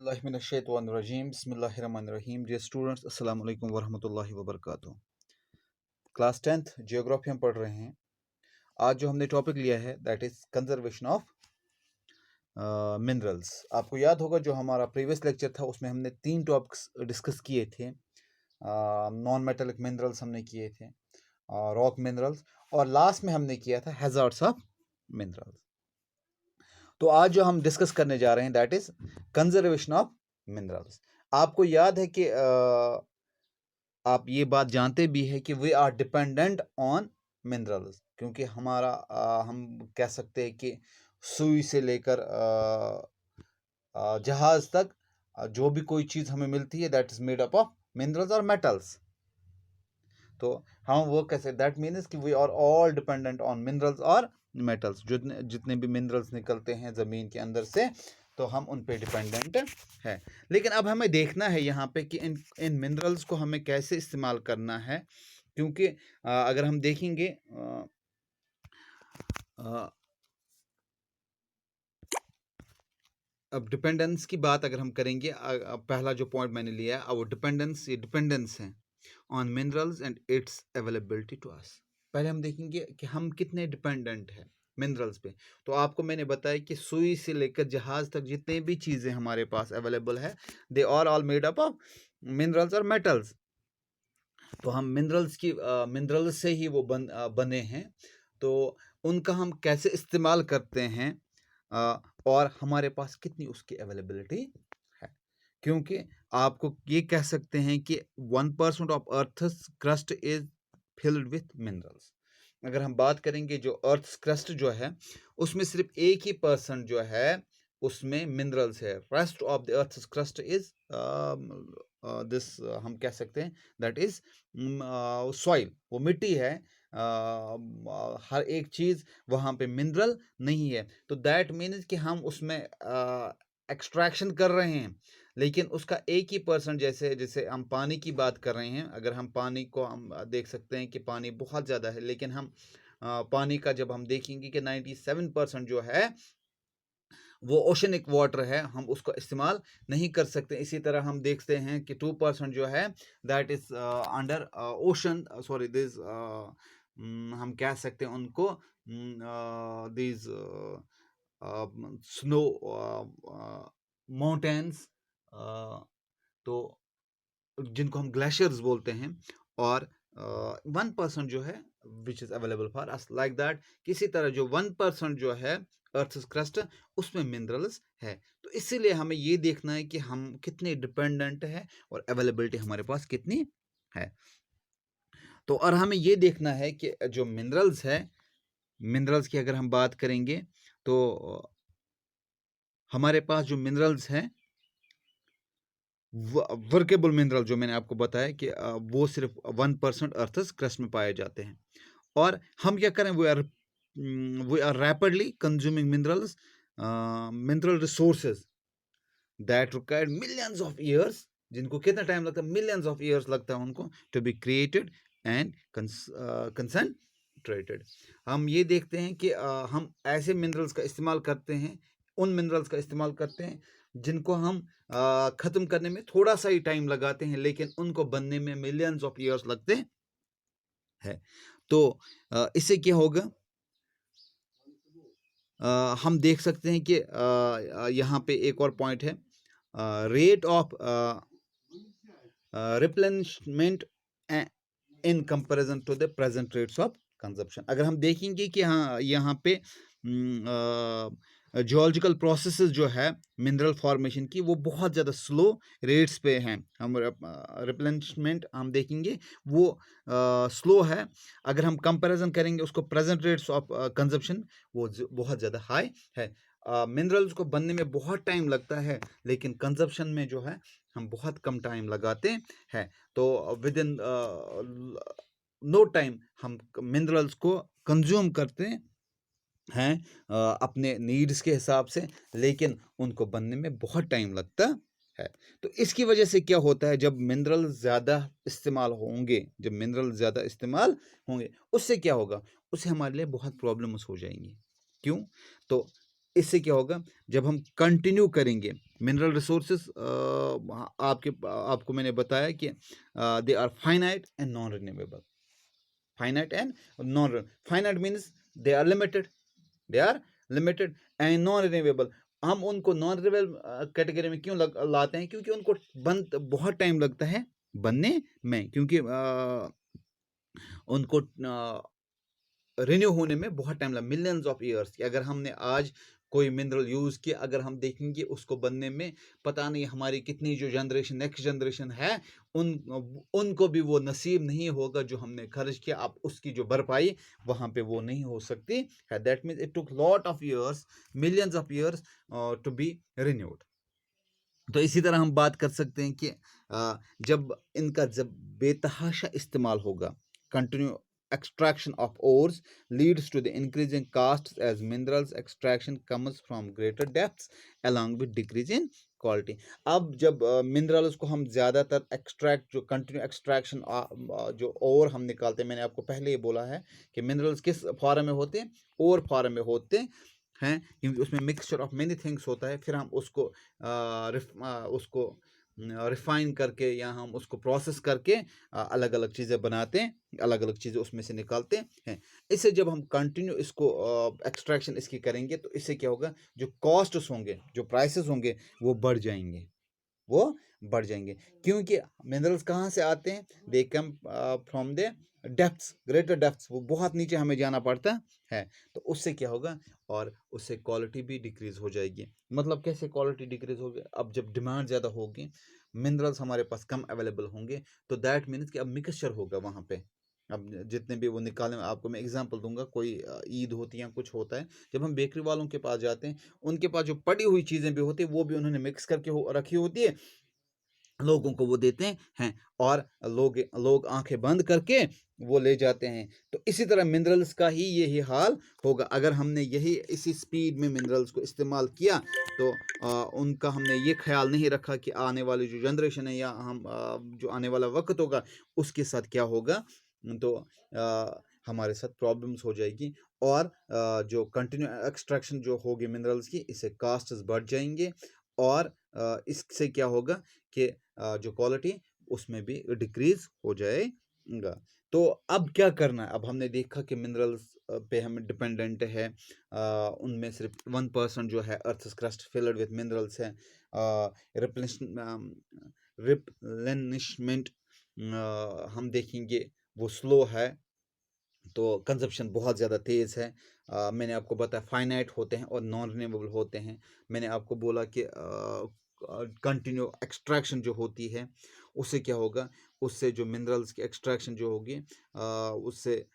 बिस्मिल्लाहिर्रहमानिर्रहीम बिस्मिल्लाहिर्रहमानिर्रहीम। Dear students, अस्सलाम वालेकुम वरहमतुल्लाहि वबरकातुहू। क्लास 10th जियोग्राफी हम पढ़ रहे हैं। आज जो हमने टॉपिक लिया है that is conservation of minerals. आपको याद होगा जो हमारा प्रीवियस लेक्चर था उसमें हमने 3 टॉपिक्स डिस्कस किए थे। नॉन मेटालिक मिनरल्स हमने किए थे, रॉक मिनरल्स, और लास्ट में हमने किया था हैजार्ड्स ऑफ मिनरल्स। तो आज जो हम डिस्कस करने जा रहे हैं that is conservation of minerals. आपको याद है कि आप ये बात जानते भी है कि we are dependent on minerals, क्योंकि हमारा हम कह सकते हैं कि सुई से लेकर जहाज तक जो भी कोई चीज़ हमें मिलती है that is made up of minerals और मेटल्स। तो हम वो कैसे, दैट मीन्स कि we are all dependent on minerals और मेटल्स। जितने भी मिनरल्स निकलते हैं ज़मीन के अंदर से तो हम उन पे डिपेंडेंट है। लेकिन अब हमें देखना है यहाँ पे कि इन मिनरल्स को हमें कैसे इस्तेमाल करना है, क्योंकि अगर हम देखेंगे अब डिपेंडेंस की बात अगर हम करेंगे, पहला जो पॉइंट मैंने लिया है वो डिपेंडेंस है on minerals and its availability to us. पहले हम देखेंगे कि हम कितने डिपेंडेंट हैं मिनरल्स पे। तो आपको मैंने बताया कि सुई से लेकर जहाज तक जितने भी चीज़ें हमारे पास अवेलेबल है they are all made up of minerals और मेटल्स। तो हम मिनरल्स से ही वो बने हैं। तो उनका हम कैसे इस्तेमाल करते हैं और हमारे पास कितनी उसकी अवेलेबिलिटी है, क्योंकि आपको ये कह सकते हैं कि 1% of earth's crust is filled with minerals. अगर हम बात करेंगे जो अर्थ क्रस्ट जो है उसमें सिर्फ 1% जो है उसमें मिनरल्स है। Rest of the earth crust is this, हम कह सकते हैं दैट इज सॉइल, वो मिट्टी है। हर एक चीज वहां पे मिनरल नहीं है। तो दैट मीन्स कि हम उसमें एक्सट्रैक्शन कर रहे हैं, लेकिन उसका 1% जैसे जैसे हम पानी की बात कर रहे हैं। अगर हम पानी को हम देख सकते हैं कि पानी बहुत ज़्यादा है, लेकिन हम पानी का जब हम देखेंगे कि 97% जो है वो ओशनिक वाटर है, हम उसको इस्तेमाल नहीं कर सकते। इसी तरह हम देखते हैं कि 2% जो है that is under ocean, sorry this, हम कह सकते हैं उनको दिस स्नो माउंटेन्स, तो जिनको हम ग्लेशियर्स बोलते हैं। और 1% जो है which is available for us like that. किसी तरह जो 1% जो है अर्थ क्रस्ट उसमें मिनरल्स है। तो इसीलिए हमें ये देखना है कि हम कितने डिपेंडेंट है और अवेलेबिलिटी हमारे पास कितनी है। तो और हमें ये देखना है कि जो मिनरल्स है, मिनरल्स की अगर हम बात करेंगे तो हमारे पास जो मिनरल्स हैं वर्केबल मिनरल जो मैंने आपको बताया कि वो सिर्फ 1% अर्थस क्रस्ट में पाए जाते हैं। और हम क्या करें, we are rapidly consuming minerals, mineral resources that required millions of years, जिनको कितना टाइम लगता है, मिलियंस ऑफ ईयर्स लगता है उनको to be created and concentrated. हम ये देखते हैं कि हम ऐसे मिनरल्स का इस्तेमाल करते हैं, उन मिनरल्स का इस्तेमाल करते हैं जिनको हम ख़त्म करने में थोड़ा सा ही टाइम लगाते हैं, लेकिन उनको बनने में मिलियंस ऑफ ईयर्स लगते हैं। तो इससे क्या होगा, हम देख सकते हैं कि यहाँ पे एक और पॉइंट है, rate of replenishment in comparison to the present rates of consumption. अगर हम देखेंगे कि हाँ यहाँ पे जियोलॉजिकल प्रोसेसेस जो है मिनरल फॉर्मेशन की वो बहुत ज़्यादा स्लो रेट्स पे हैं। हम रिप्लेनिशमेंट हम देखेंगे वो स्लो है। अगर हम कंपैरिजन करेंगे उसको प्रेजेंट रेट्स ऑफ कंजप्शन वो बहुत ज़्यादा हाई है। मिनरल्स को बनने में बहुत टाइम लगता है, लेकिन कंजप्शन में जो है हम बहुत कम टाइम लगाते हैं। तो विद इन नो टाइम हम मिनरल्स को कंज्यूम करते हैं अपने नीड्स के हिसाब से, लेकिन उनको बनने में बहुत टाइम लगता है। तो इसकी वजह से क्या होता है, जब मिनरल ज़्यादा इस्तेमाल होंगे उससे क्या होगा, उससे हमारे लिए बहुत प्रॉब्लम्स हो जाएंगी। क्यों? तो इससे क्या होगा, जब हम कंटिन्यू करेंगे मिनरल रिसोर्सेज, आपको मैंने बताया कि they are finite and non renewable. Finite and finite means they are limited, and non renewable. हम उनको नॉन रिन्यूएबल कैटेगरी में क्यों लाते हैं, क्योंकि उनको बहुत टाइम लगता है बनने में, क्योंकि उनको रिन्यू होने में बहुत टाइम लगा, मिलियंस ऑफ ईयर्स. अगर हमने आज कोई मिनरल यूज किया, अगर हम देखेंगे उसको बनने में पता नहीं हमारी कितनी जो जनरेशन, नेक्स्ट जनरेशन है, उनको भी वो नसीब नहीं होगा जो हमने खर्च किया. अब उसकी जो भरपाई वहां पे वो नहीं हो सकती है. That means it took lot of years, millions of years to be renewed. तो इसी तरह हम बात कर सकते हैं कि जब बेतहाशा इस्तेमाल होगा, continue extraction of ores leads to the increasing costs as minerals extraction comes from greater depths along with decrease in quality. अब जब मिनरल्स को हम ज़्यादातर एक्सट्रैक्ट, जो कंटिन्यू एक्सट्रैक्शन जो और हम निकालते हैं, मैंने आपको पहले ही बोला है कि मिनरल्स किस फॉर्म में होते हैं, और फॉर्म में होते हैं, क्योंकि उसमें मिक्सचर ऑफ मेनी थिंग्स होता है. फिर हम उसको रिफाइन करके या हम उसको प्रोसेस करके अलग अलग चीज़ें बनाते हैं, अलग अलग चीज़ें उसमें से निकालते हैं. इससे जब हम कंटिन्यू इसको एक्सट्रैक्शन इसकी करेंगे, तो इससे क्या होगा, जो कॉस्ट्स होंगे, जो प्राइसेस होंगे, वो बढ़ जाएंगे. क्योंकि मिनरल्स कहाँ से आते हैं, they come from the depths, greater depths, वो बहुत नीचे हमें जाना पड़ता है. तो उससे क्या होगा, और उससे क्वालिटी भी डिक्रीज हो जाएगी. मतलब कैसे क्वालिटी डिक्रीज होगी, अब जब डिमांड ज़्यादा होगी, मिनरल्स हमारे पास कम अवेलेबल होंगे, तो दैट मीन्स कि अब मिक्सचर होगा वहाँ पे. अब जितने भी वो निकालने, आपको मैं एग्जांपल दूंगा, कोई ईद होती है या कुछ होता है, जब हम बेकरी वालों के पास जाते हैं, उनके पास जो पड़ी हुई चीज़ें भी होती है, वो भी उन्होंने मिक्स करके रखी होती है, लोगों को वो देते हैं, और लोग आंखें बंद करके वो ले जाते हैं. तो इसी तरह मिनरल्स का ही यही हाल होगा. अगर हमने इसी स्पीड में मिनरल्स को इस्तेमाल किया, तो उनका हमने ये ख्याल नहीं रखा कि आने वाली जो जनरेशन है, या हम जो आने वाला वक्त होगा, उसके साथ क्या होगा, तो हमारे साथ प्रॉब्लम्स हो जाएगी. और जो कंटिन्यू एक्सट्रैक्शन जो होगी मिनरल्स की, इससे कास्ट्स बढ़ जाएंगे, और इससे क्या होगा कि जो क्वालिटी उसमें भी डिक्रीज हो जाएगा. तो अब क्या करना है, अब हमने देखा कि मिनरल्स पे हम डिपेंडेंट है, उनमें सिर्फ 1% जो है earth crust filled with minerals है. रिप्लेनिशमेंट हम देखेंगे वो स्लो है, तो कंजप्शन बहुत ज़्यादा तेज़ है. मैंने आपको बताया फाइनाइट होते हैं और नॉन रिन्यूएबल होते हैं. मैंने आपको बोला कि कंटिन्यू एक्सट्रैक्शन जो होती है, उससे क्या होगा, उससे जो मिनरल्स की एक्सट्रैक्शन जो होगी, उससे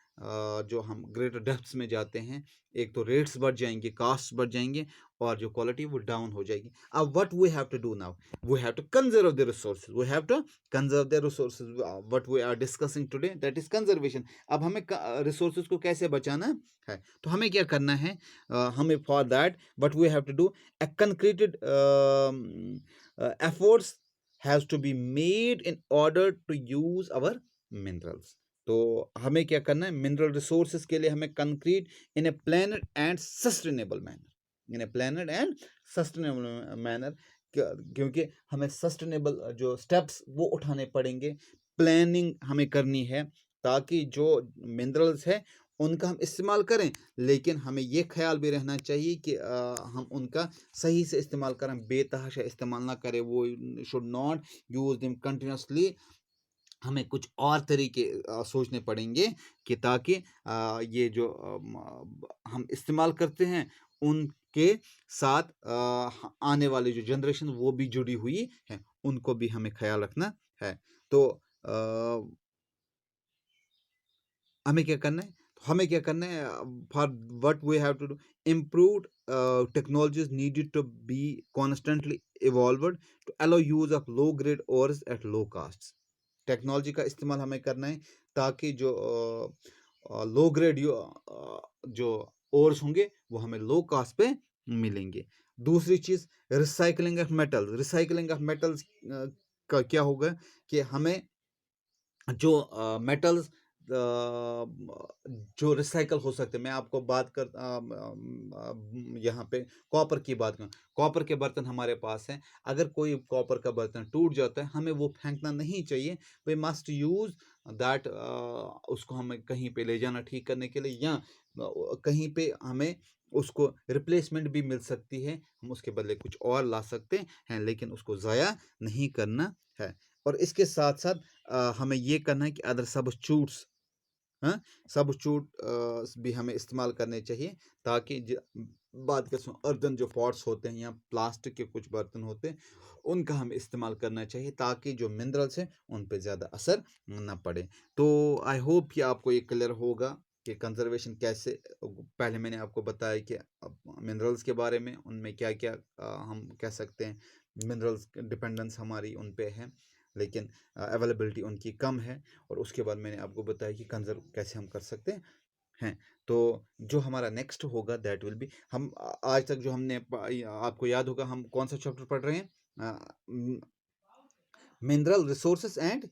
जो हम ग्रेटर डेप्थ्स में जाते हैं, एक तो रेट्स बढ़ जाएंगे, कास्ट बढ़ जाएंगे, और जो क्वालिटी वो डाउन हो जाएगी. अब what we have to do now, we have to conserve the resources, we have to conserve the resources. What we are discussing today, that is conservation. अब हमें रिसोर्सेज को कैसे बचाना है, तो हमें क्या करना है, हमें for that what we have to do, a concreted efforts has to be made in order to use our minerals. तो हमें क्या करना है, मिनरल रिसोर्सेज के लिए हमें concrete in A planned and sustainable manner, क्योंकि हमें सस्टेनेबल जो स्टेप्स वो उठाने पड़ेंगे, प्लानिंग हमें करनी है, ताकि जो मिनरल्स है उनका हम इस्तेमाल करें, लेकिन हमें ये ख्याल भी रहना चाहिए कि हम उनका सही से इस्तेमाल करें, बेतहाशा इस्तेमाल ना करें. वो should not use them continuously. हमें कुछ और तरीके सोचने पड़ेंगे कि ताकि ये जो हम इस्तेमाल करते हैं, उनके साथ आने वाली जो जनरेशन वो भी जुड़ी हुई है, उनको भी हमें ख्याल रखना है. तो हमें क्या करना है, for what we have to do, improve technologies needed to be constantly evolved to allow use of low grade ores at low cost. Technology का इस्तेमाल हमें करना है, ताकि जो लो ग्रेड जो ओर्स होंगे, वो हमें लो कास्ट पे मिलेंगे. दूसरी चीज़, रिसाइकलिंग ऑफ मेटल्स का क्या होगा कि हमें जो मेटल्स जो रिसाइकल हो सकते हैं। मैं आपको बात कर यहाँ पे कॉपर की बात करूँ, कॉपर के बर्तन हमारे पास हैं। अगर कोई कॉपर का बर्तन टूट जाता है, हमें वो फेंकना नहीं चाहिए। वी मस्ट यूज़ दैट, उसको हमें कहीं पे ले जाना ठीक करने के लिए, या कहीं पे हमें उसको रिप्लेसमेंट भी मिल सकती है। हम उसके बदले कुछ और ला सकते हैं, लेकिन उसको ज़ाया नहीं करना है। और इसके साथ-साथ हमें ये करना है कि अदर सब्स्टिट्यूट्स, हाँ, सब्स्टिट्यूट भी हमें इस्तेमाल करने चाहिए, ताकि बात कर अर्दन जो पॉट्स होते हैं या प्लास्टिक के कुछ बर्तन होते हैं, उनका हमें इस्तेमाल करना चाहिए, ताकि जो मिनरल्स हैं उन पे ज़्यादा असर ना पड़े। तो आई होप कि आपको ये क्लियर होगा कि कंजर्वेशन कैसे। पहले मैंने आपको बताया कि मिनरल्स के बारे में, उनमें क्या क्या हम कह सकते हैं, मिनरल्स डिपेंडेंस हमारी उन पे है, लेकिन अवेलेबिलिटी उनकी कम है। और उसके बाद मैंने आपको बताया कि कंजर्व कैसे हम कर सकते हैं। तो जो हमारा नेक्स्ट होगा दैट विल बी, हम आज तक जो हमने आपको याद होगा हम कौन सा चैप्टर पढ़ रहे हैं, mineral resources and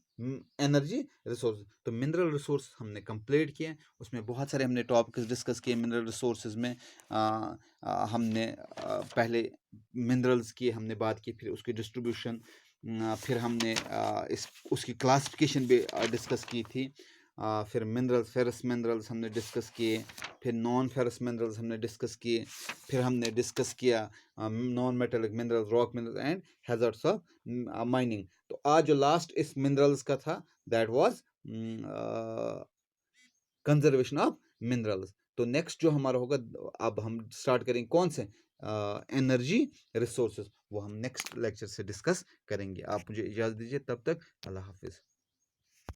energy resource. तो मिनरल रिसोर्स हमने कंप्लीट किए, उसमें बहुत सारे हमने टॉपिक्स डिस्कस किए। मिनरल रिसोर्सेज में हमने पहले मिनरल्स की हमने बात की, फिर उसकी डिस्ट्रीब्यूशन, फिर हमने इस उसकी क्लासिफिकेशन भी डिस्कस की थी। फिर मिनरल्स, फेरस मिनरल्स हमने डिस्कस किए, फिर नॉन फेरस मिनरल्स हमने डिस्कस किए, फिर हमने डिस्कस किया non metallic minerals, rock minerals and hazards of mining. तो आज जो लास्ट इस मिनरल्स का था that was conservation of minerals. तो नेक्स्ट जो हमारा होगा, अब हम स्टार्ट करेंगे कौन से एनर्जी रिसोर्सेज, वो हम नेक्स्ट लेक्चर से डिस्कस करेंगे। आप मुझे इजाज़त दीजिए, तब तक अल्लाह हाफिज़।